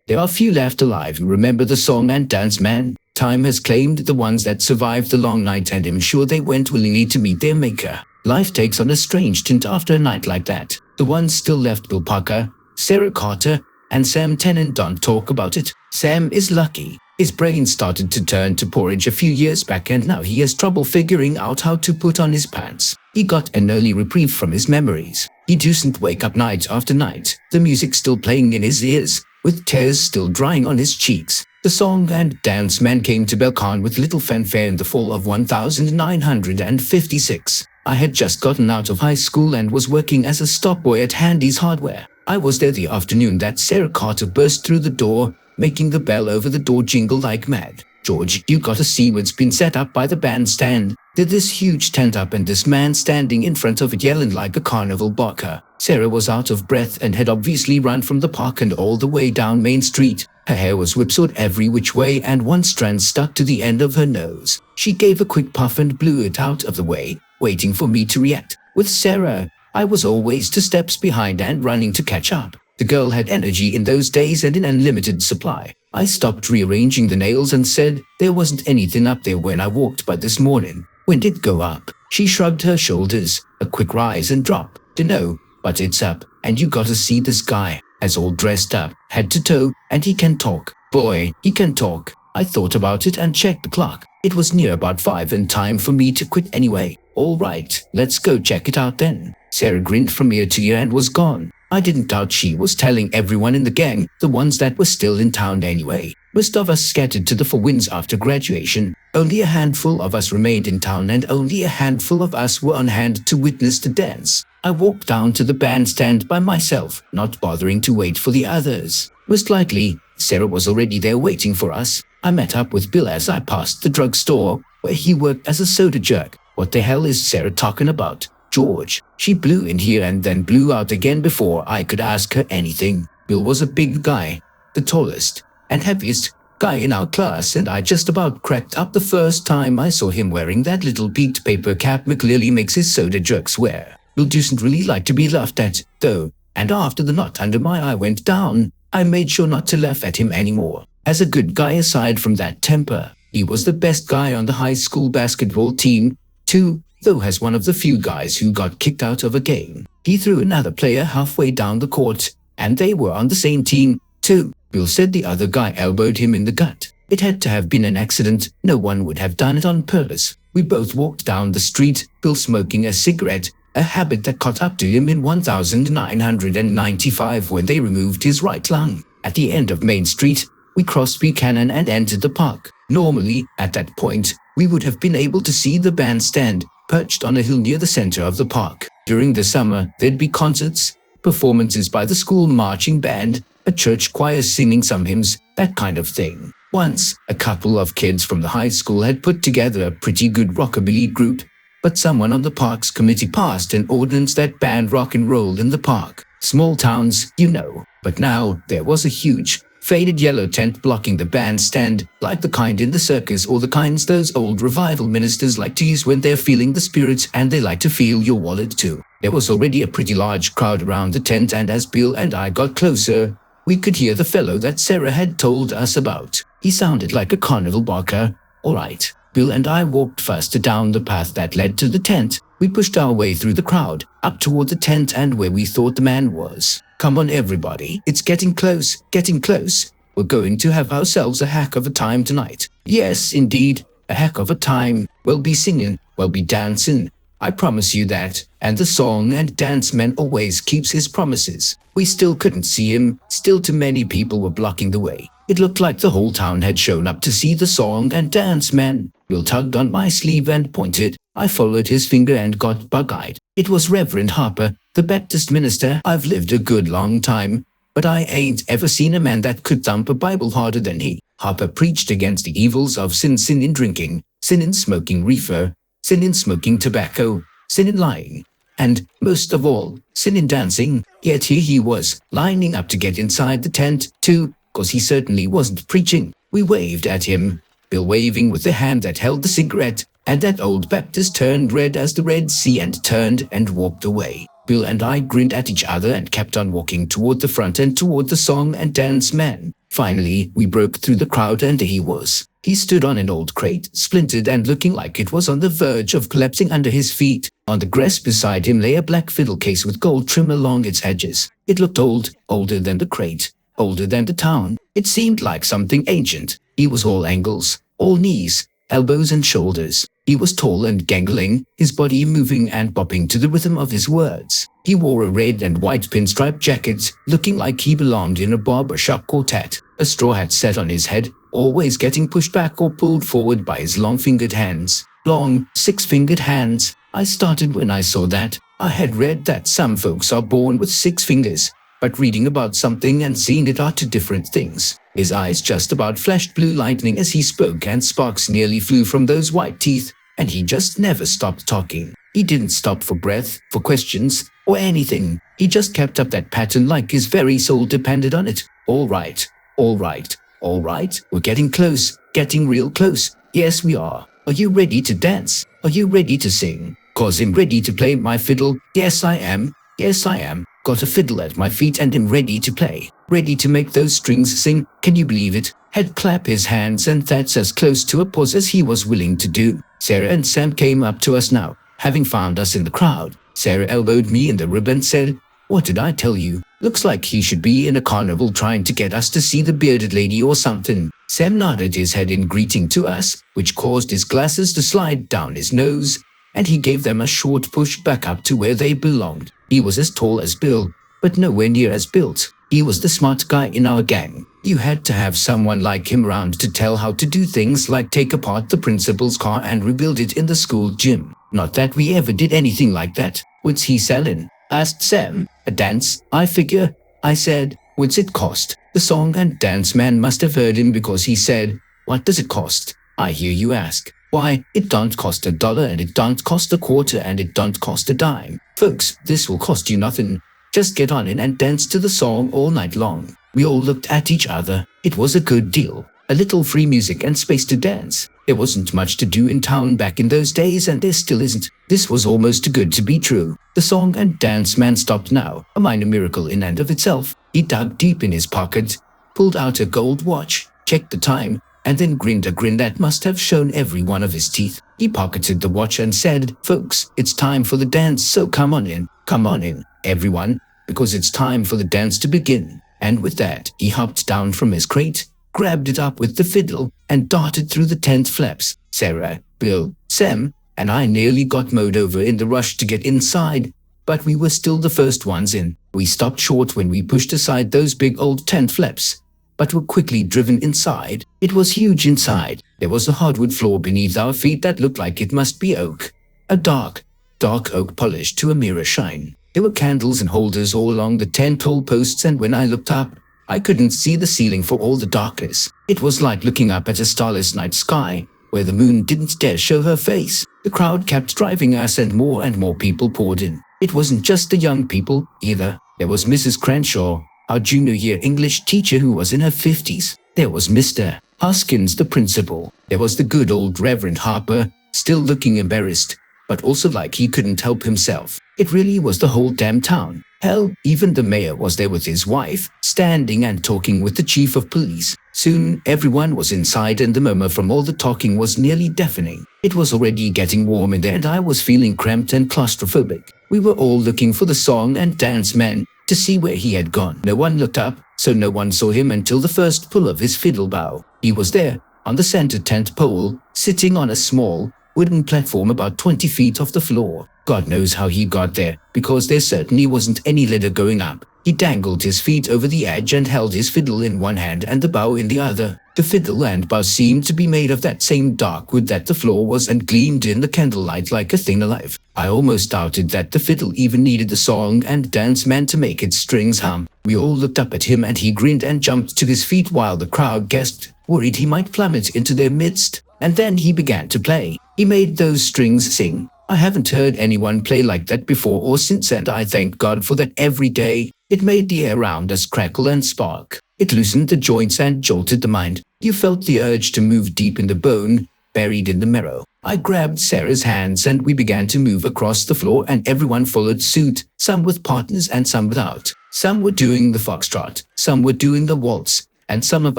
There are few left alive who remember the song and dance man. Time has claimed the ones that survived the long night and I'm sure they went willingly to meet their maker. Life takes on a strange tint after a night like that. The ones still left, Bill Parker, Sarah Carter, and Sam Tennant, don't talk about it. Sam is lucky. His brain started to turn to porridge a few years back and now he has trouble figuring out how to put on his pants. He got an early reprieve from his memories. He doesn't wake up night after night, the music still playing in his ears, with tears still drying on his cheeks. The song and dance man came to Belcan with little fanfare in the fall of 1956. I had just gotten out of high school and was working as a stock boy at Handy's Hardware. I was there the afternoon that Sarah Carter burst through the door, making the bell over the door jingle like mad. George, you gotta see what's been set up by the bandstand. There's this huge tent up and this man standing in front of it yelling like a carnival barker. Sarah was out of breath and had obviously run from the park and all the way down Main Street. Her hair was whipsawed every which way and one strand stuck to the end of her nose. She gave a quick puff and blew it out of the way, waiting for me to react. With Sarah, I was always 2 steps behind and running to catch up. The girl had energy in those days and in unlimited supply. I stopped rearranging the nails and said there wasn't anything up there when I walked by this morning. When did it go up? She shrugged her shoulders, a quick rise and drop. Dunno, but it's up, and you gotta see this guy. Has all dressed up, head to toe, and he can talk. Boy, he can talk. I thought about it and checked the clock. It was near about 5 and time for me to quit anyway. All right, let's go check it out then. Sarah grinned from ear to ear and was gone. I didn't doubt she was telling everyone in the gang, the ones that were still in town anyway. Most of us scattered to the four winds after graduation. Only a handful of us remained in town and only a handful of us were on hand to witness the dance. I walked down to the bandstand by myself, not bothering to wait for the others. Most likely, Sarah was already there waiting for us. I met up with Bill as I passed the drugstore, where he worked as a soda jerk. What the hell is Sarah talking about? George. She blew in here and then blew out again before I could ask her anything. Bill was a big guy, the tallest and heaviest guy in our class, and I just about cracked up the first time I saw him wearing that little peaked paper cap McClearly makes his soda jerks wear. Bill doesn't really like to be laughed at, though, and after the knot under my eye went down, I made sure not to laugh at him anymore. As a good guy aside from that temper, he was the best guy on the high school basketball team, too, though as one of the few guys who got kicked out of a game. He threw another player halfway down the court, and they were on the same team, too. Bill said the other guy elbowed him in the gut. It had to have been an accident. No one would have done it on purpose. We both walked down the street, Bill smoking a cigarette, a habit that caught up to him in 1995 when they removed his right lung. At the end of Main Street, we crossed Buchanan and entered the park. Normally, at that point, we would have been able to see the bandstand, perched on a hill near the center of the park. During the summer, there'd be concerts, performances by the school marching band, a church choir singing some hymns, that kind of thing. Once, a couple of kids from the high school had put together a pretty good rockabilly group, but someone on the park's committee passed an ordinance that banned rock and roll in the park. Small towns, you know. But now, there was a huge, faded yellow tent blocking the bandstand, like the kind in the circus or the kinds those old revival ministers like to use when they're feeling the spirits and they like to feel your wallet too. There was already a pretty large crowd around the tent, and as Bill and I got closer, we could hear the fellow that Sarah had told us about. He sounded like a carnival barker. All right. Bill and I walked faster down the path that led to the tent. We pushed our way through the crowd, up toward the tent and where we thought the man was. Come on everybody, it's getting close, getting close. We're going to have ourselves a heck of a time tonight. Yes, indeed, a heck of a time. We'll be singing, we'll be dancing. I promise you that. And the song and dance man always keeps his promises. We still couldn't see him, still too many people were blocking the way. It looked like the whole town had shown up to see the song and dance man. Bill tugged on my sleeve and pointed. I followed his finger and got bug-eyed. It was Reverend Harper, the Baptist minister. I've lived a good long time, but I ain't ever seen a man that could thump a Bible harder than he. Harper preached against the evils of sin in drinking, sin in smoking reefer, sin in smoking tobacco, sin in lying, and, most of all, sin in dancing. Yet here he was, lining up to get inside the tent, too, 'cause he certainly wasn't preaching. We waved at him, Bill waving with the hand that held the cigarette, and that old Baptist turned red as the Red Sea and turned and walked away. Bill and I grinned at each other and kept on walking toward the front and toward the song and dance man. Finally, we broke through the crowd and there he was. He stood on an old crate, splintered and looking like it was on the verge of collapsing under his feet. On the grass beside him lay a black fiddle case with gold trim along its edges. It looked old, older than the crate, older than the town. It seemed like something ancient. He was all angles, all knees, elbows and shoulders. He was tall and gangling, his body moving and bopping to the rhythm of his words. He wore a red and white pinstripe jacket, looking like he belonged in a barbershop quartet. A straw hat sat on his head, always getting pushed back or pulled forward by his long-fingered hands. Long, six-fingered hands. I started when I saw that. I had read that some folks are born with 6 fingers, but reading about something and seeing it are 2 different things. His eyes just about flashed blue lightning as he spoke, and sparks nearly flew from those white teeth, and he just never stopped talking. He didn't stop for breath, for questions, or anything. He just kept up that pattern like his very soul depended on it. All right, all right, all right, we're getting close, getting real close. Yes, we are. Are you ready to dance? Are you ready to sing? 'Cause I'm ready to play my fiddle. Yes, I am. Yes, I am. Got a fiddle at my feet and am ready to play. Ready to make those strings sing. Can you believe it? Had clap his hands, and that's as close to a pause as he was willing to do. Sarah and Sam came up to us now, having found us in the crowd. Sarah elbowed me in the rib and said, "What did I tell you? Looks like he should be in a carnival trying to get us to see the bearded lady or something." Sam nodded his head in greeting to us, which caused his glasses to slide down his nose, and he gave them a short push back up to where they belonged. He was as tall as Bill, but nowhere near as built. He was the smart guy in our gang. You had to have someone like him around to tell how to do things like take apart the principal's car and rebuild it in the school gym. Not that we ever did anything like that. "What's he selling?" asked Sam. "A dance, I figure," I said. "What's it cost?" The song and dance man must have heard him because he said, "What does it cost?" I hear you ask. Why, it don't cost $1 and it don't cost a quarter and it don't cost a dime. Folks, this will cost you nothing. Just get on in and dance to the song all night long. We all looked at each other. It was a good deal. A little free music and space to dance. There wasn't much to do in town back in those days, and there still isn't. This was almost too good to be true. The song and dance man stopped now, a minor miracle in and of itself. He dug deep in his pocket, pulled out a gold watch, checked the time, and then grinned a grin that must have shown every one of his teeth. He pocketed the watch and said, "Folks, it's time for the dance, so come on in, everyone, because it's time for the dance to begin." And with that, he hopped down from his crate, grabbed it up with the fiddle, and darted through the tent flaps. Sarah, Bill, Sam, and I nearly got mowed over in the rush to get inside, but we were still the first ones in. We stopped short when we pushed aside those big old tent flaps, but were quickly driven inside. It was huge inside. There was a hardwood floor beneath our feet that looked like it must be oak. A dark oak polished to a mirror shine. There were candles and holders all along the tent pole posts, and when I looked up, I couldn't see the ceiling for all the darkness. It was like looking up at a starless night sky, where the moon didn't dare show her face. The crowd kept driving us, and more people poured in. It wasn't just the young people, either. There was Mrs. Crenshaw, our junior year English teacher who was in her 50s. There was Mr. Hoskins, the principal. There was the good old Reverend Harper, still looking embarrassed, but also like he couldn't help himself. It really was the whole damn town. Hell, even the mayor was there with his wife, standing and talking with the chief of police. Soon, everyone was inside, and the murmur from all the talking was nearly deafening. It was already getting warm in there, and I was feeling cramped and claustrophobic. We were all looking for the song and dance man to see where he had gone. No one looked up, so no one saw him until the first pull of his fiddle bow. He was there, on the center tent pole, sitting on a small wooden platform about 20 feet off the floor. God knows how he got there, because there certainly wasn't any ladder going up. He dangled his feet over the edge and held his fiddle in one hand and the bow in the other. The fiddle and bow seemed to be made of that same dark wood that the floor was, and gleamed in the candlelight like a thing alive. I almost doubted that the fiddle even needed the song and dance man to make its strings hum. We all looked up at him, and he grinned and jumped to his feet while the crowd gasped, worried he might plummet into their midst. And then he began to play. He made those strings sing. I haven't heard anyone play like that before or since, and I thank God for that every day. It made the air around us crackle and spark. It loosened the joints and jolted the mind. You felt the urge to move deep in the bone, buried in the marrow. I grabbed Sarah's hands and we began to move across the floor, and everyone followed suit, some with partners and some without. Some were doing the foxtrot, some were doing the waltz, and some of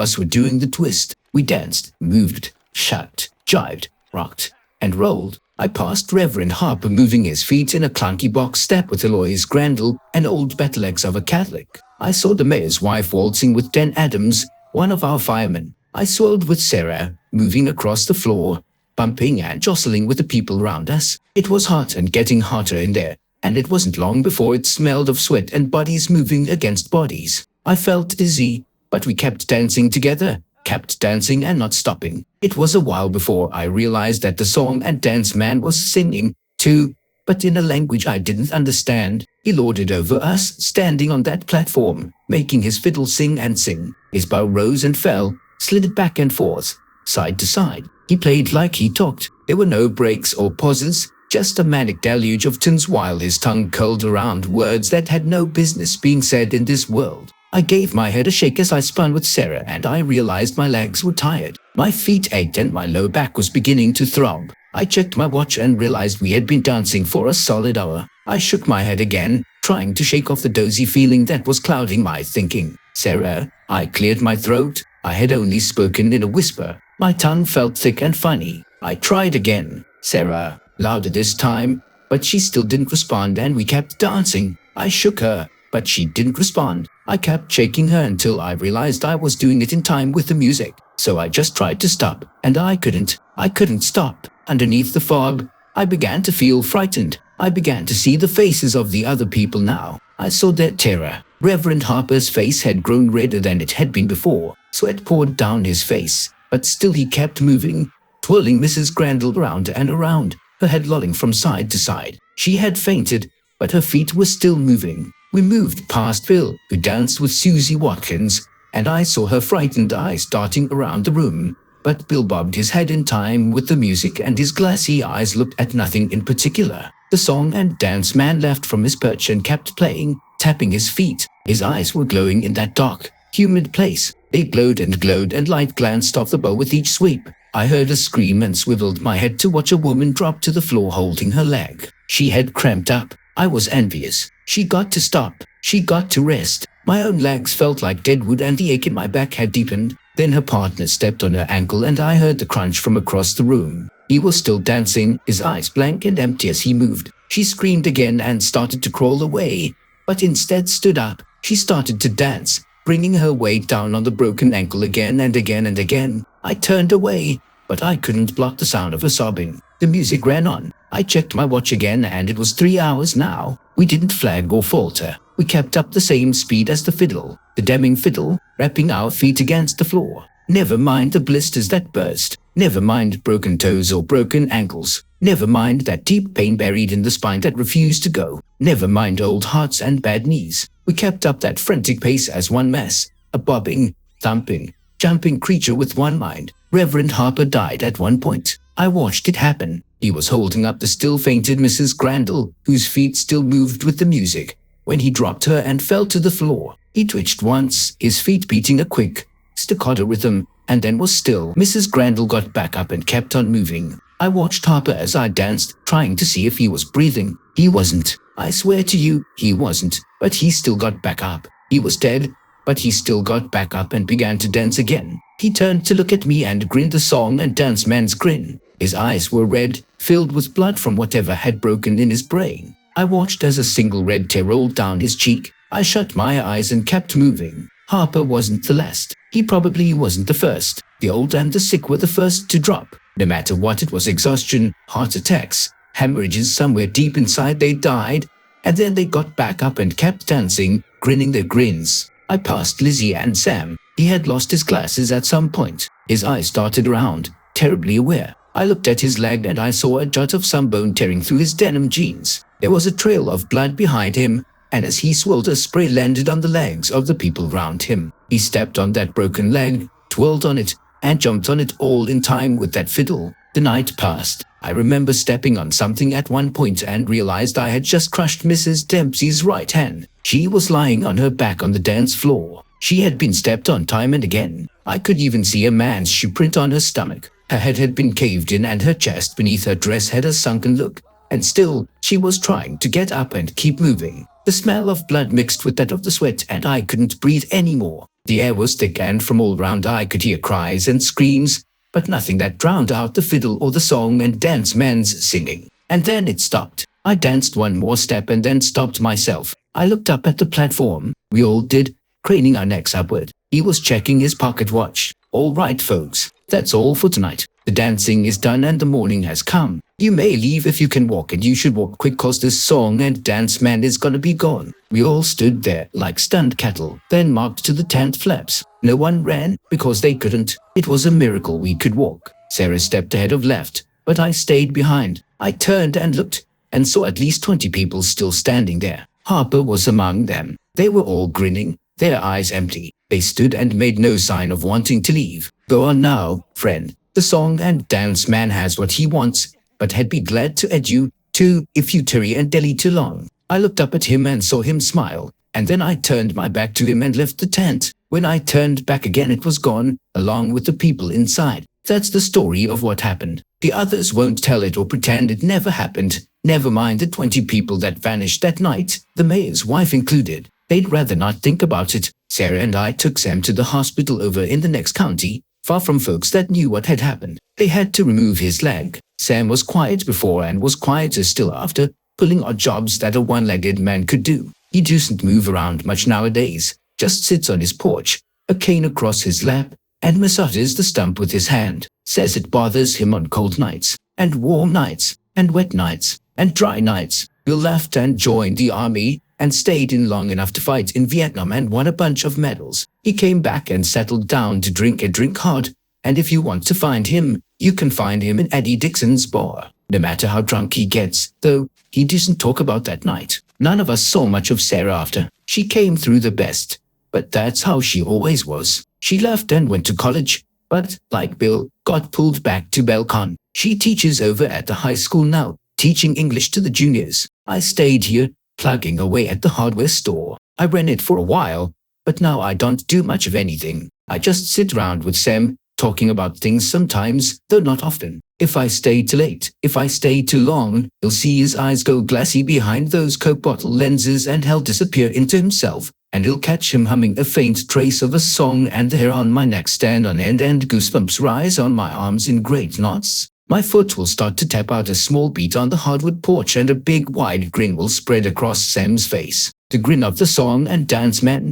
us were doing the twist. We danced, moved, shut, jived, rocked, and rolled. I passed Reverend Harper moving his feet in a clunky box step with Eloise Grandel and old battle-legs of a Catholic. I saw the mayor's wife waltzing with Dan Adams, one of our firemen. I swirled with Sarah, moving across the floor, bumping and jostling with the people around us. It was hot and getting hotter in there, and it wasn't long before it smelled of sweat and bodies moving against bodies. I felt dizzy, but we kept dancing together, kept dancing and not stopping. It was a while before I realized that the song and dance man was singing too, but in a language I didn't understand. He lorded over us, standing on that platform, making his fiddle sing and sing. His bow rose and fell, slid back and forth, side to side. He played like he talked. There were no breaks or pauses, just a manic deluge of tunes while his tongue curled around words that had no business being said in this world. I gave my head a shake as I spun with Sarah, and I realized my legs were tired. My feet ached and my low back was beginning to throb. I checked my watch and realized we had been dancing for a solid hour. I shook my head again, trying to shake off the dozy feeling that was clouding my thinking. Sarah, I cleared my throat. I had only spoken in a whisper. My tongue felt thick and funny. I tried again. Sarah, louder this time, but she still didn't respond and we kept dancing. I shook her, but she didn't respond. I kept shaking her until I realized I was doing it in time with the music. So I just tried to stop, and I couldn't. I couldn't stop. Underneath the fog, I began to feel frightened. I began to see the faces of the other people now. I saw their terror. Reverend Harper's face had grown redder than it had been before. Sweat poured down his face, but still he kept moving, twirling Mrs. Grandel around and around, her head lolling from side to side. She had fainted, but her feet were still moving. We moved past Phil, who danced with Susie Watkins, and I saw her frightened eyes darting around the room. But Bill bobbed his head in time with the music and his glassy eyes looked at nothing in particular. The song and dance man left from his perch and kept playing, tapping his feet. His eyes were glowing in that dark, humid place. They glowed, and light glanced off the bow with each sweep. I heard a scream and swiveled my head to watch a woman drop to the floor holding her leg. She had cramped up. I was envious. She got to stop. She got to rest. My own legs felt like dead wood and the ache in my back had deepened. Then her partner stepped on her ankle and I heard the crunch from across the room. He was still dancing, his eyes blank and empty as he moved. She screamed again and started to crawl away, but instead stood up. She started to dance, bringing her weight down on the broken ankle again and again and again. I turned away, but I couldn't block the sound of her sobbing. The music ran on. I checked my watch again and it was 3 hours now. We didn't flag or falter. We kept up the same speed as the fiddle, the Deming fiddle, rapping our feet against the floor. Never mind the blisters that burst. Never mind broken toes or broken ankles. Never mind that deep pain buried in the spine that refused to go. Never mind old hearts and bad knees. We kept up that frantic pace as one mass, a bobbing, thumping, jumping creature with one mind. Reverend Harper died at one point. I watched it happen. He was holding up the still fainted Mrs. Grandel, whose feet still moved with the music. When he dropped her and fell to the floor, he twitched once, his feet beating a quick, staccato rhythm, and then was still. Mrs. Grandel got back up and kept on moving. I watched Harper as I danced, trying to see if he was breathing. He wasn't. I swear to you, he wasn't. But he still got back up. He was dead, but he still got back up and began to dance again. He turned to look at me and grinned the song and dance man's grin. His eyes were red, filled with blood from whatever had broken in his brain. I watched as a single red tear rolled down his cheek. I shut my eyes and kept moving. Harper wasn't the last. He probably wasn't the first. The old and the sick were the first to drop. No matter what, it was exhaustion, heart attacks, hemorrhages somewhere deep inside. They died, and then they got back up and kept dancing, grinning their grins. I passed Lizzie and Sam. He had lost his glasses at some point. His eyes darted around, terribly aware. I looked at his leg and I saw a jut of some bone tearing through his denim jeans. There was a trail of blood behind him, and as he swirled, a spray landed on the legs of the people round him. He stepped on that broken leg, twirled on it, and jumped on it all in time with that fiddle. The night passed. I remember stepping on something at one point and realized I had just crushed Mrs. Dempsey's right hand. She was lying on her back on the dance floor. She had been stepped on time and again. I could even see a man's shoe print on her stomach. Her head had been caved in and her chest beneath her dress had a sunken look. And still, she was trying to get up and keep moving. The smell of blood mixed with that of the sweat and I couldn't breathe anymore. The air was thick and from all round I could hear cries and screams, but nothing that drowned out the fiddle or the song and dance man's singing. And then it stopped. I danced one more step and then stopped myself. I looked up at the platform. We all did, craning our necks upward. He was checking his pocket watch. All right, folks, that's all for tonight. The dancing is done and the morning has come. You may leave if you can walk, and you should walk quick cause this song and dance man is gonna be gone. We all stood there like stunned cattle, then marched to the tent flaps. No one ran because they couldn't. It was a miracle we could walk. Sarah stepped ahead of left, but I stayed behind. I turned and looked and saw at least 20 people still standing there. Harper was among them. They were all grinning, their eyes empty. They stood and made no sign of wanting to leave. Go on now, friend. The song and dance man has what he wants, but had be glad to add you to if you tarry and delay too long. I looked up at him and saw him smile, and then I turned my back to him and left the tent. When I turned back again it was gone, along with the people inside. That's the story of what happened. The others won't tell it or pretend it never happened. Never mind the 20 people that vanished that night, the mayor's wife included. They'd rather not think about it. Sarah and I took Sam to the hospital over in the next county, far from folks that knew what had happened. They had to remove his leg. Sam was quiet before and was quieter still after, pulling odd jobs that a one-legged man could do. He doesn't move around much nowadays, just sits on his porch, a cane across his lap, and massages the stump with his hand. Says it bothers him on cold nights, and warm nights, and wet nights, and dry nights. Bill left and joined the army, and stayed in long enough to fight in Vietnam and won a bunch of medals. He came back and settled down to drink and drink hard, and if you want to find him, you can find him in Eddie Dixon's bar. No matter how drunk he gets, though, he doesn't talk about that night. None of us saw much of Sarah after. She came through the best, but that's how she always was. She left and went to college, but, like Bill, got pulled back to Belcon. She teaches over at the high school now, teaching English to the juniors. I stayed here, plugging away at the hardware store. I ran it for a while, but now I don't do much of anything. I just sit around with Sam, talking about things sometimes, though not often. If I stay too late, if I stay too long, you'll see his eyes go glassy behind those Coke bottle lenses and he'll disappear into himself, and you'll catch him humming a faint trace of a song and the hair on my neck stand on end and goosebumps rise on my arms in great knots. My foot will start to tap out a small beat on the hardwood porch and a big wide grin will spread across Sam's face. The grin of the song and dance man,